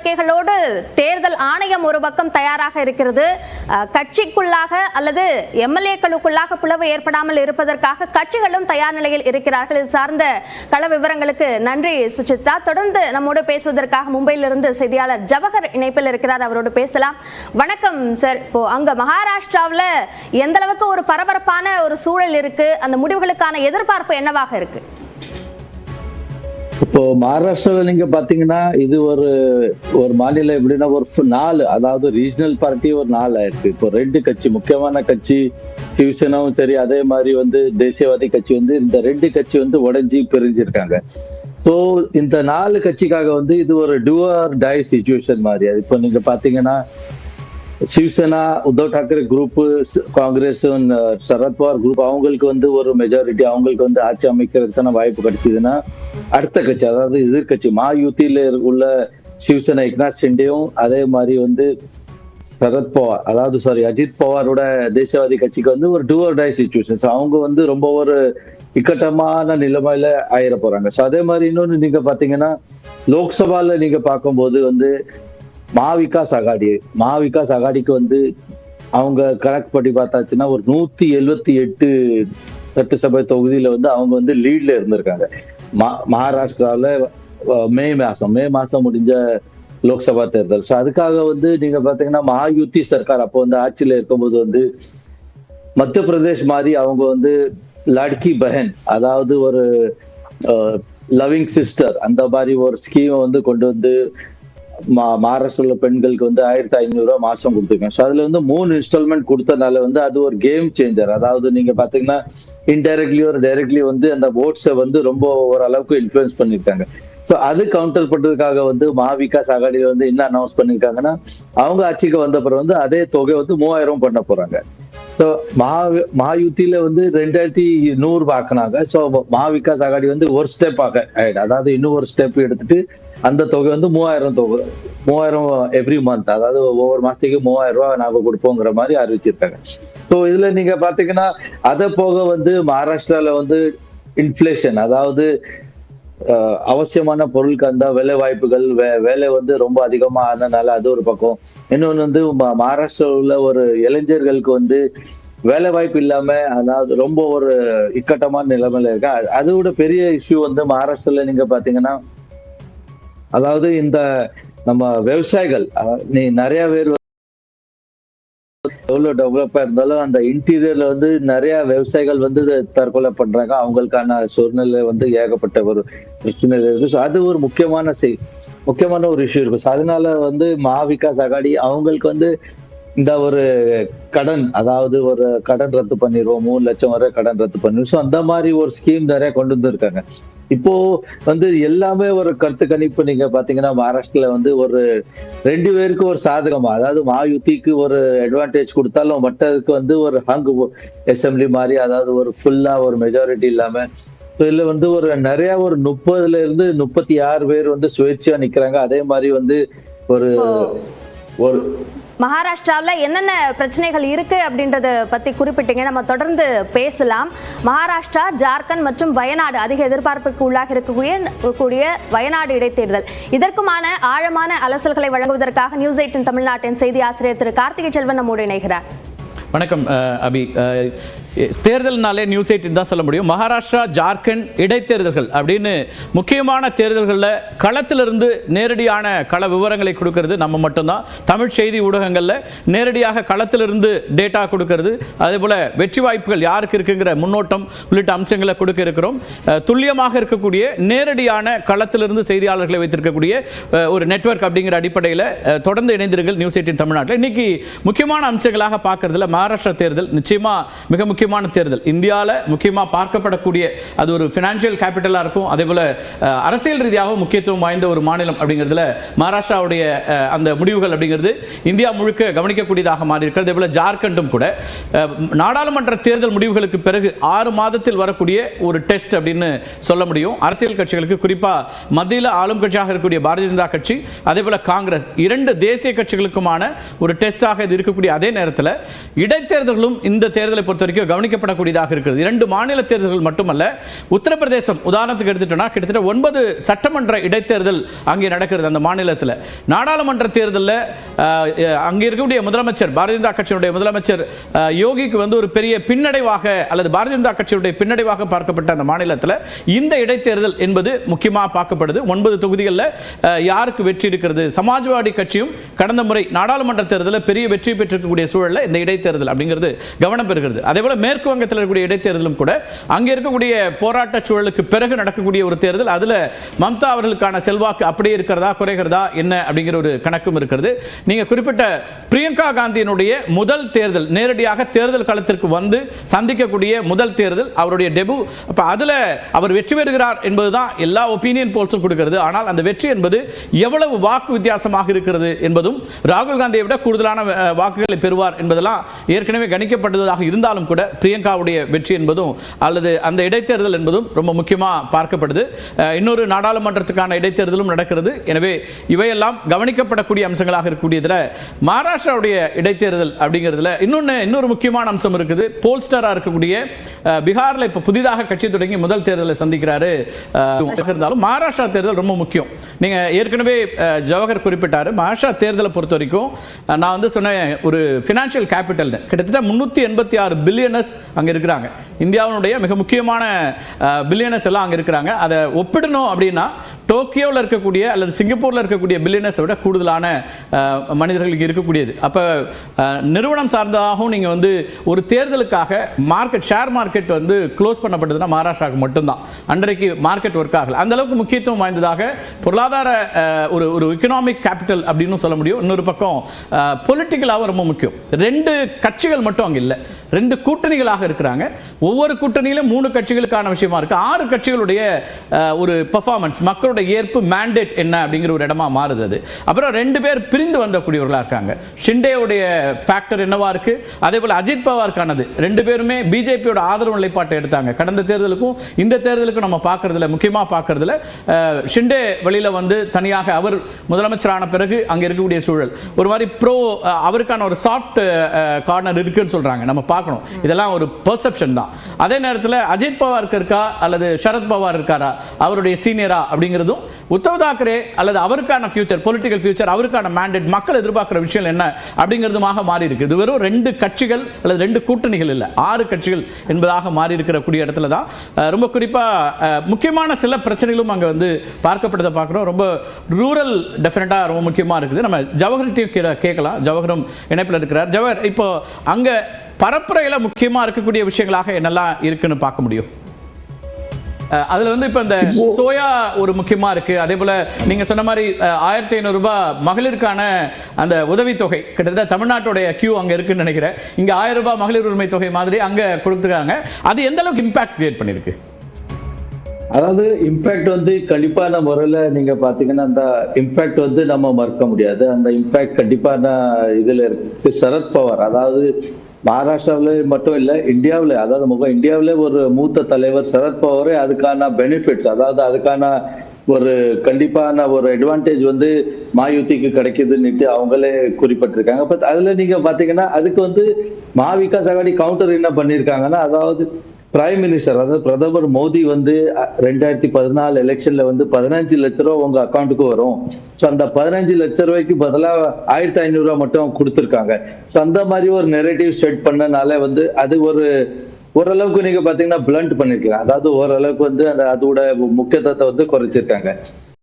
நடவடிக்கைகளோடு தேர்தல் ஆணையம் ஒரு பக்கம் தயாராக இருக்கிறது. கட்சிக்குள்ளாக அல்லது எம்எல்ஏக்களுக்குள்ளாக பிளவு ஏற்படாமல் இருப்பதற்காக கட்சிகளும் தயார் நிலையில் இருக்கிறார்கள். இது சார்ந்த கள விவரங்களுக்கு நன்றி சுசித்ரா. தொடர்ந்து நம்மோடு பேசுவதற்காக மும்பையிலிருந்து செய்தியாளர் ஜவஹர் இணைப்பில் இருக்கிறார். அவரோடு பேசலாம். வணக்கம் சார். இப்போ அங்க மகாராஷ்டிராவில் எந்த அளவுக்கு ஒரு பரபரப்பான ஒரு சூழல் இருக்கு, அந்த முடிவுகளுக்கான எதிர்பார்ப்பு என்னவாக இருக்கு? இப்போ மகாராஷ்டிராவில் நீங்க பாத்தீங்கன்னா இது ஒரு மாநிலம் எப்படின்னா ஒரு 4, அதாவது ரீஜனல் பார்ட்டி ஒரு 4 ஆயிருக்கு. இப்போ 2 கட்சி, முக்கியமான கட்சி சிவசேனாவும் சரி, அதே மாதிரி தேசியவாதி கட்சி இந்த 2 கட்சி உடைஞ்சி பிரிஞ்சிருக்காங்க. ஸோ இந்த 4 கட்சிக்காக இது ஒரு டூ ஆர் டை சிச்சுவேஷன் மாதிரி. இப்போ நீங்க பாத்தீங்கன்னா சிவசேனா, உத்தவ் தாக்கரே குரூப், காங்கிரஸ், சரத்பவார் குரூப், அவங்களுக்கு ஒரு மெஜாரிட்டி, அவங்களுக்கு ஆட்சி அமைக்கிறதுக்கான வாய்ப்பு கிடைச்சதுன்னா அடுத்த கட்சி, அதாவது எதிர்கட்சி மகாயுத்தியில உள்ள சிவசேனா ஏக்நாத் ஷிண்டேயும், அதே மாதிரி சரத்பவார், அதாவது அஜித் பவாரோட தேசியவாதி கட்சிக்கு ஒரு டூ ஆர் டை சிச்சுவேஷன். அவங்க ரொம்ப ஒரு இக்கட்டமான நிலைமையில ஆயிர போறாங்க. ஸோ அதே மாதிரி இன்னொன்னு நீங்க பாத்தீங்கன்னா லோக்சபால நீங்க பார்க்கும்போது மகாவிகாஸ் அகாடிக்கு அவங்க கணக்கு படி பார்த்தாச்சுன்னா ஒரு 178 சட்டசபை தொகுதியில அவங்க லீட்ல இருந்திருக்காங்க. மகாராஷ்டிராவில் மே மாசம் முடிஞ்ச லோக்சபா தேர்தல். ஸோ அதுக்காக நீங்க பாத்தீங்கன்னா மகாயுத்தி சர்க்கார் அப்போ ஆட்சியில இருக்கும்போது மத்திய பிரதேஷ் மாதிரி அவங்க லட்கி பஹன், அதாவது ஒரு லவ்விங் சிஸ்டர், அந்த மாதிரி ஒரு ஸ்கீமை கொண்டு மகாராஷ்டிரால பெண்களுக்கு 1500 ரூபாய் மாசம் கொடுத்துருக்கேன். ஸோ அதுல 3 இன்ஸ்டால்மெண்ட் கொடுத்தனால அது ஒரு கேம் சேஞ்சர். அதாவது நீங்க பாத்தீங்கன்னா இன்டைரக்ட்லி ஒரு டைரக்ட்லி அந்த ஓட்ஸை ரொம்ப ஓரளவுக்கு இன்ஃபுளுன்ஸ் பண்ணிருக்காங்க. ஸோ அது கவுண்டர் பண்றதுக்காக மகாவிகாஸ் அகாடியில என்ன அனௌன்ஸ் பண்ணிருக்காங்கன்னா அவங்க ஆட்சிக்கு வந்த பிறகு அதே தொகை 3000 பண்ண போறாங்க. ஸோ மகாயுத்தியில 2100 ஆக்குனாங்க. ஸோ மகாவிகாஸ் அகாடி ஒரு ஸ்டெப் அதாவது இன்னும் ஒரு ஸ்டெப் எடுத்துட்டு அந்த தொகை 3000 எவ்ரி மந்த், அதாவது ஒவ்வொரு மாசத்துக்கு 3000 ரூபாய் நாங்க கொடுப்போங்கிற மாதிரி அறிவிச்சிருக்காங்க. ஸோ இதுல நீங்க பாத்தீங்கன்னா அதை போக மகாராஷ்டிரால இன்ஃபிளேஷன், அதாவது அவசியமான பொருளுக்கு அந்த வேலை வாய்ப்புகள் வேலை ரொம்ப அதிகமா ஆனதுனால அது ஒரு பக்கம். இன்னொன்னு மகாராஷ்டிராவில் உள்ள ஒரு இளைஞர்களுக்கு வேலை வாய்ப்பு இல்லாம, அதாவது ரொம்ப ஒரு இக்கட்டமான நிலைமையில இருக்கு. அதோட பெரிய இஷ்யூ மகாராஷ்டிரால நீங்க பாத்தீங்கன்னா அதாவது இந்த நம்ம விவசாயிகள் நிறைய பேர் எவ்வளவு டெவலப்பா இருந்தாலும் அந்த இன்டீரியர்ல நிறைய விவசாயிகள் தற்கொலை பண்றாங்க. அவங்களுக்கான சூழ்நிலை ஏகப்பட்ட ஒரு பிரச்சனைகள் இருக்கு. ஸோ அது ஒரு முக்கியமான ஒரு இஷ்யூ இருக்கு. ஸோ அதனால மகாவிகாஸ் அகாடி அவங்களுக்கு இந்த ஒரு கடன், அதாவது ஒரு கடன் ரத்து பண்ணிடுவோம், 3 லட்சம் வரை கடன் ரத்து பண்ணிடுவோம். ஸோ அந்த மாதிரி ஒரு ஸ்கீம் நிறைய கொண்டு வந்திருக்காங்க. இப்போ எல்லாமே ஒரு கருத்து கணிப்பு நீங்க பாத்தீங்கன்னா மகாராஷ்டிரால ஒரு 2 பேருக்கு ஒரு சாதகமா, அதாவது மகாயுத்திக்கு ஒரு அட்வான்டேஜ் கொடுத்தாலும் மற்றதுக்கு ஒரு ஹங் அசம்பிளி மாதிரி, அதாவது ஒரு ஃபுல்லா ஒரு மெஜாரிட்டி இல்லாம இதுல ஒரு நிறைய ஒரு 30ல இருந்து 36 பேர் சுயேட்சையா நிக்கிறாங்க. அதே மாதிரி ஒரு மகாராஷ்டிராவில் என்னென்ன பிரச்சனைகள் இருக்கு அப்படின்றத பத்தி குறிப்பிட்டீங்க. நம்ம தொடர்ந்து பேசலாம். மகாராஷ்டிரா, ஜார்க்கண்ட் மற்றும் வயநாடு அதிக எதிர்பார்ப்புக்கு உள்ளாக இருக்கக்கூடிய வயநாடு இடைத்தேர்தல், இதற்குமான ஆழமான அலசல்களை வழங்குவதற்காக நியூஸ் 8 தமிழ்நாட்டின் செய்தி ஆசிரியர் திரு கார்த்திகை செல்வன் நம்மோடு இணைகிறார். வணக்கம் அபி. தேர்தல்னாலே நியூஸ் 8 தான் சொல்ல முடியும். மகாராஷ்டிரா, ஜார்க்கண்ட் இடைத்தேர்தல்கள் அப்படின்னு முக்கியமான தேர்தல்களில் களத்திலிருந்து நேரடியான கள விவரங்களை கொடுக்கறது நம்ம மட்டும்தான். தமிழ் செய்தி ஊடகங்களில் நேரடியாக களத்திலிருந்து டேட்டா கொடுக்கறது, அதே போல் வெற்றி வாய்ப்புகள் யாருக்கு இருக்குங்கிற முன்னோட்டம் உள்ளிட்ட அம்சங்களை கொடுக்க இருக்கிறோம். துல்லியமாக இருக்கக்கூடிய நேரடியான களத்திலிருந்து செய்தியாளர்களை வைத்திருக்கக்கூடிய ஒரு நெட்வொர்க் அப்படிங்கிற அடிப்படையில் தொடர்ந்து இணைந்திருங்கள் நியூஸ் 8 தமிழ்நாட்டில். இன்னைக்கு முக்கியமான அம்சங்களாக பார்க்கறதுல மகாராஷ்டிரா தேர்தல் நிச்சயமா மிக முக்கியமான தேர்தல். இந்தியாவில் முக்கியமாக பார்க்கப்படக்கூடிய அது ஒரு ஃபினான்ஷியல் கேபிட்டலாக இருக்கும். அதே போல் அரசியல் ரீதியாக முக்கியத்துவம் வாய்ந்த ஒரு மாநிலம் அப்படிங்கிறதுல மகாராஷ்டிராவுடைய அந்த முடிவுகள் அப்படிங்கிறது இந்தியா முழுக்க கவனிக்கக்கூடியதாக மாறி இருக்கிறது. அதே போல் ஜார்க்கண்டும் கூட நாடாளுமன்ற தேர்தல் முடிவுகளுக்கு பிறகு 6 மாதத்தில் வரக்கூடிய ஒரு டெஸ்ட் அப்படின்னு சொல்ல முடியும். அரசியல் கட்சிகளுக்கு, குறிப்பாக மத்தியில் ஆளும் கட்சியாக இருக்கக்கூடிய பாரதிய ஜனதா கட்சி, அதே போல் காங்கிரஸ், 2 தேசிய கட்சிகளுக்குமான ஒரு டெஸ்டாக இது இருக்கக்கூடிய அதே நேரத்தில் இடைத்தேர்தல்களும் இந்த தேர்தலை பொறுத்த வரைக்கும் கவனிக்கப்படக்கூடியதாக இருக்கிறது. 2 மாநில தேர்தல்கள் மட்டுமல்ல, உத்தரப்பிரதேசம் உதாரணத்துக்கு எடுத்துட்டோம்னா கிட்டத்தட்ட 9 சட்டமன்ற இடைத்தேர்தல் அங்கே நடக்கிறது. அந்த மாநிலத்தில் நாடாளுமன்ற தேர்தலில் அங்கே இருக்கக்கூடிய முதலமைச்சர், பாரதிய ஜனதா கட்சியினுடைய முதலமைச்சர் யோகிக்கு வந்து ஒரு பெரிய பின்னடைவாக அல்லது பாரதிய ஜனதா கட்சியுடைய பின்னடைவாக பார்க்கப்பட்ட அந்த மாநிலத்தில் இந்த இடைத்தேர்தல் என்பது முக்கியமாக பார்க்கப்படுது. 9 தொகுதிகளில் யாருக்கு வெற்றி இருக்கிறது? சமாஜ்வாடி கட்சியும் கடந்த முறை நாடாளுமன்ற தேர்தலில் பெரிய வெற்றி பெற்றிருக்கக்கூடிய சூழலில் இந்த இடைத்தேர்தல் அப்படிங்கிறது கவனம் பெறுகிறது. அதே போல மேற்கு வங்கத்தில் இருக்கக்கூடிய இடைத்தேர்தலும் கூட அங்கே இருக்கக்கூடிய போராட்ட சூழலுக்கு பிறகு நடக்கக்கூடிய ஒரு தேர்தல். அதுல மம்தா அவர்களுக்கான செல்வாக்கு அப்படியே இருக்கிறதா குறைகிறதா என்ன அப்படிங்கிற ஒரு கணக்கும் இருக்கிறது. நீங்க குறிப்பிட்ட பிரியங்கா காந்தியினுடைய முதல் தேர்தல், நேரடியாக தேர்தல் களத்திற்கு வந்து சந்திக்கக்கூடிய முதல் தேர்தல், அவருடைய டெபு. அப்ப அதுல அவர் வெற்றி பெறுகிறார் என்பதுதான் எல்லா ஒப்பீனியன் போல்ஸும் கொடுக்கிறது. ஆனால் அந்த வெற்றி என்பது எவ்வளவு வாக்கு வித்தியாசமாக இருக்கிறது என்பதும், ராகுல் காந்தியை விட கூடுதலான வாக்குகளை பெறுவார் என்பதெல்லாம் ஏற்கனவே கணிக்கப்பட்டதாக இருந்தாலும் கூட பிரியங்காவுடைய வெற்றி என்பதும் அல்லது அந்த இடைத்தேர்தல் என்பதும் ரொம்ப முக்கியமாக பார்க்கப்படுது. இன்னொரு நாடாளுமன்றத்துக்கான இடைத்தேர்தலும் நடக்கிறது. எனவே இவையெல்லாம் கவனிக்கப்படக்கூடிய அம்சங்களாக இருக்கக்கூடியதுல மகாராஷ்டிராவுடைய இடைத்தேர்தல் அப்படிங்கிறதுல இன்னொரு முக்கியமான அம்சம் இருக்குது. போல்ஸ்டரா இருக்கக்கூடிய பீகார்ல இப்ப புதிதாக கட்சி தொடங்கி முதல் தேர்தலை சந்திக்கிறாரு. இருந்தாலும் மகாராஷ்டிரா தேர்தல் ரொம்ப முக்கியம். நீங்க ஏற்கனவே ஜவஹர் குறிப்பிட்டாரு, மகாராஷ்டிரா தேர்தலை பொறுத்த வரைக்கும் நான் வந்து சொன்னேன், ஒரு பினான்சியல் கேபிட்டல் கிட்டத்தட்ட 386 பில்லியனர்ஸ் அங்க இருக்கிறாங்க. இந்தியாவுடைய மிக முக்கியமான பில்லியனர்ஸ் எல்லாம் அங்க இருக்கிறாங்க. அதை ஒப்பிடணும் அப்படின்னா டோக்கியோவில் இருக்கக்கூடிய அல்லது சிங்கப்பூர்ல இருக்கக்கூடிய பில்லியனர்ஸை விட கூடுதலான மனிதர்களுக்கு இருக்கக்கூடியது. அப்ப நிறுவனம் சார்ந்ததாகவும் நீங்க வந்து ஒரு தேர்தலுக்காக மார்க்கெட், ஷேர் மார்க்கெட் வந்து க்ளோஸ் பண்ணப்பட்டதுன்னா மகாராஷ்டிராவுக்கு மட்டும்தான். அன்றைக்கு மார்க்கெட் ஒர்க் ஆகல. அந்த அளவுக்கு முக்கியத்துவம் வாய்ந்ததாக பொருளாதார ஒரு எக்கனாமிக் கேபிட்டல் அப்படின்னு சொல்ல முடியும். இன்னொரு பக்கம் பொலிட்டிக்கலாகவும் ரொம்ப முக்கியம். 2 கட்சிகள் மட்டும் அங்க இல்லை, 2 கூட்டணிகளாக இருக்கிறாங்க. ஒவ்வொரு கூட்டணியிலும் 3 கட்சிகளுக்கான விஷயமா இருக்கு. 6 கட்சிகளுடைய ஒரு பெர்ஃபார்மன்ஸ், மக்களுடைய ஏற்பு, மேண்டேட் என்ன அப்படிங்கிற ஒரு இடமா மாறுது. அது அப்புறம் 2 பேர் பிரிந்து வந்தக்கூடியவர்களா இருக்காங்க. ஷிண்டேவுடைய ஃபேக்டர் என்னவா இருக்கு, அதே போல அஜித் பவாருக்கானது. 2 பேருமே பிஜேபியோட ஆதரவு நிலைப்பாட்டை எடுத்தாங்க. கடந்த தேர்தலுக்கும் இந்த தேர்தலுக்கும் நம்ம பார்க்கறதுல, முக்கியமா பார்க்கறதுல ஷிண்டே வெளியில வந்து தனியாக அவர் முதலமைச்சரான பிறகு அங்க இருக்கக்கூடிய சூழல் ஒரு மாதிரி ப்ரோ, அவருக்கான ஒரு சாஃப்ட் கார்னர் இருக்குன்னு சொல்றாங்க. நம்ம பார்க்கணும், இதெல்லாம் ஒரு பெர்செப்ஷன் தான். அதே நேரத்தில் அஜித் பவார் இருக்கா அல்லது சரத் பவார் இருக்காரா, அவருடைய சீனியரா அப்படிங்கிறதும், உத்தவ் தாக்கரே அல்லது அவருக்கான ஃபியூச்சர், பொலிட்டிக்கல் ஃபியூச்சர், அவருக்கான மேண்டேட், மக்கள் எதிர்பார்க்கிற விஷயம் என்ன அப்படிங்கிறதுமாக மாறி இருக்கு. இது வெறும் 2 கட்சிகள் அல்லது 2 கூட்டணிகள் இல்லை, 6 கட்சிகள் என்பதாக மாறி இருக்கிற கூடிய இடத்துல தான் ரொம்ப குறிப்பா முக்கியமான சில பிரச்சனைகளும் அங்க வந்து பார்க்கப்படுறதை பார்க்கிறோம். ரொம்ப ரூரல் டெஃபினட்டா ரொம்ப முக்கியமா இருக்குது. நம்ம ஜவஹர்ட்டையும் கேட்கலாம், ஜவஹரும் இணைப்பில் இருக்கிறார். ஜவஹர், இப்போ அங்க பரப்புரையில முக்கியமா இருக்கக்கூடிய விஷயங்களாக என்னெல்லாம் இருக்குன்னு பார்க்க முடியும்? அதுல வந்து இப்ப இந்த சோயா ஒரு முக்கியமா இருக்கு. அதே போல நீங்க சொன்ன மாதிரி 1500 ரூபாய் மகளிருக்கான அந்த உதவித்தொகை, கிட்டத்தட்ட தமிழ்நாட்டுடைய கியூ அங்க இருக்குன்னு நினைக்கிறேன். இங்க 1000 ரூபாய் மகளிர் உரிமை தொகை மாதிரி அங்க கொடுத்துருக்காங்க. அது எந்த அளவுக்கு இம்பாக்ட் கிரியேட் பண்ணிருக்கு? அதாவது இம்பாக்ட் வந்து கண்டிப்பான முறையில நீங்க பாத்தீங்கன்னா அந்த இம்பாக்ட் வந்து நம்ம மறுக்க முடியாது. அந்த இம்பாக்ட் கண்டிப்பான இதுல இருக்கு. சரத் பவார், அதாவது மகாராஷ்டிராவில் மட்டும் இல்ல, இந்தியாவில், அதாவது இந்தியாவிலே ஒரு மூத்த தலைவர் சரத் பவாரே அதுக்கான பெனிஃபிட்ஸ், அதாவது அதுக்கான ஒரு கண்டிப்பான ஒரு அட்வான்டேஜ் வந்து மாயுதிக்கு கிடைக்குதுன்னு அவங்களே குறிப்பிட்டிருக்காங்க. பட் அதுல நீங்க பாத்தீங்கன்னா அதுக்கு வந்து மஹாவிகாஸ் அகாடி கவுண்டர் என்ன பண்ணிருக்காங்கன்னா, அதாவது பிரைம் மினிஸ்டர், அதாவது பிரதமர் மோடி வந்து 2014 எலெக்ஷன்ல வந்து 15 லட்சம் ரூபாய் உங்க அக்கௌண்ட்டுக்கு வரும். ஸோ அந்த 15 லட்சம் ரூபாய்க்கு பதிலாக 1500 ரூபாய் மட்டும் கொடுத்துருக்காங்க. ஸோ அந்த மாதிரி ஒரு நெரேட்டிவ் செட் பண்ணனால வந்து அது ஓரளவுக்கு நீங்க பாத்தீங்கன்னா பிளண்ட் பண்ணிருக்காங்க. அதாவது ஓரளவுக்கு வந்து அதோட முக்கியத்துவத்தை வந்து குறைச்சிருக்காங்க.